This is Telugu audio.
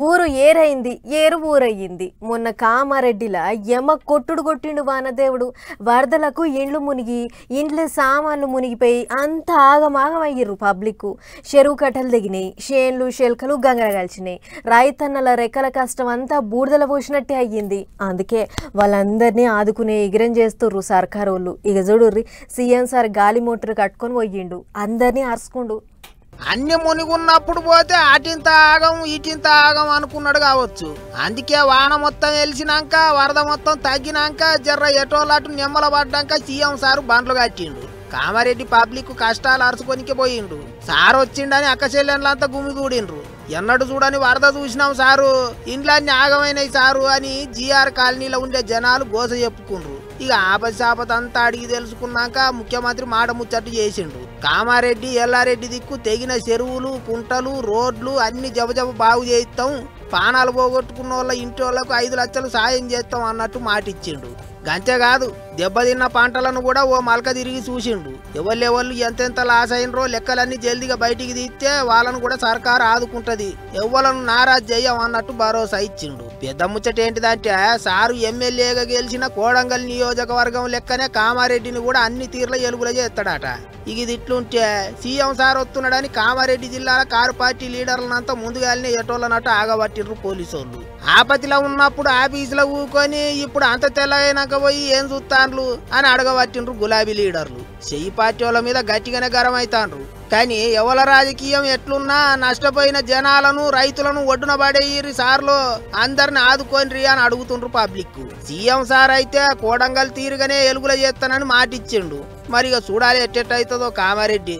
ఊరు ఏరైంది ఏరు ఊరయ్యింది. మొన్న కామారెడ్డిలా యమ కొట్టుడు కొట్టిండు వానదేవుడు. వరదలకు ఇండ్లు మునిగి ఇండ్ల సామాన్లు మునిగిపోయి అంత ఆగమాగమయ్యిర్రు పబ్లిక్. చెరువు కట్టలు దిగినాయి, షేన్లు షెల్కలు గంగర కలిసినాయి. రైతన్నల రెక్కల కష్టం అంతా బూడిదల పోసినట్టే అయ్యింది. అందుకే వాళ్ళందరినీ ఆదుకునే ఎగిరం చేస్తుర్రు సర్కారోళ్ళు. ఇక చూడుర్రి, సీఎం సార్ గాలి మోటార్ కట్టుకొని పోయిండు, అందరినీ అరుచుకుండు. అన్ని మునిగున్నప్పుడు పోతే అటింత ఆగం ఇటింత ఆగం అనుకున్నాడు కావచ్చు. అందుకే వాన మొత్తం వెలిసినాక వరద మొత్తం తగ్గినాక జర్ర ఎటోలాటు నిమ్మల పడ్డాక సీఎం సారు బండ్లు కట్టిండు. కామారెడ్డి పబ్లిక్ కష్టాలు అరుచుకొనికి పోయిండు. సారు వచ్చిండని అక్క చెల్లెన్లంతా గుమిగూడిండ్రు. ఎన్నడు చూడని వరద చూసినాం సారు, ఇండ్లన్నీ ఆగమైనాయి సారు అని జీఆర్ కాలనీలో ఉండే జనాలు గోస చెప్పుకుండ్రు. ఇక ఆపదంతా అడిగి తెలుసుకున్నాక ముఖ్యమంత్రి మాట ముచ్చట్టు చేసిండు. కామారెడ్డి ఎల్లారెడ్డి దిక్కు తెగిన చెరువులు కుంటలు రోడ్లు అన్ని జబజబ బాగు చేయిస్తాం, పానాలు పోగొట్టుకున్న వాళ్ళ ఇంటి వాళ్ళకు 5 లక్షలు సాయం చేస్తాం అన్నట్టు మాటిచ్చిండు. గంతేకాదు, దెబ్బతిన్న పంటలను కూడా ఓ మలక తిరిగి చూసిండు. ఎవళ్ళు ఎంతెంత లాస్ అయినరో లెక్కలన్నీ జల్దిగా బయటికి తీస్తే వాళ్ళను కూడా సర్కారు ఆదుకుంటది, ఎవ్వలను నారాజు చెయ్యం అన్నట్టు భరోసా ఇచ్చిండు. పెద్ద ముచ్చట ఏంటిదంటే, సారు ఎమ్మెల్యేగా గెలిచిన కోడంగల్ నియోజకవర్గం లెక్కనే కామారెడ్డిని కూడా అన్ని తీర్ల ఎలుగుల చేస్తాడట. ఇక ఇది ఇట్లుంటే సీఎం సార్ వస్తున్నాడని కామారెడ్డి జిల్లాల కారు పార్టీ లీడర్లంతా ముందుగానే ఎటోళ్ళనట్టు ఆగబట్టిర్రు పోలీసోళ్ళు. ఆపతిలో ఉన్నప్పుడు ఆఫీసులో ఊకొని ఇప్పుడు అంత తెల్లగైనాక పోయి ఏం చూస్తాన్లు అని అడగబట్టిండ్రు గులాబీ లీడర్లు. చెయ్యి పార్టీ వాళ్ళ మీద గట్టిగానే గరం అవుతాండ్రు. కానీ ఎవల రాజకీయం ఎట్లున్నా నష్టపోయిన జనాలను రైతులను ఒడ్డున పడేయ్యి సార్లు, అందరిని ఆదుకోని అని అడుగుతుండ్రు పబ్లిక్. సీఎం సార్ అయితే కోడంగల్ తీరుగానే ఎలుగుల చేస్తానని మాటిచ్చిండు. మరిగా చూడాలి ఎట్టెట్టయితుందో కామారెడ్డి.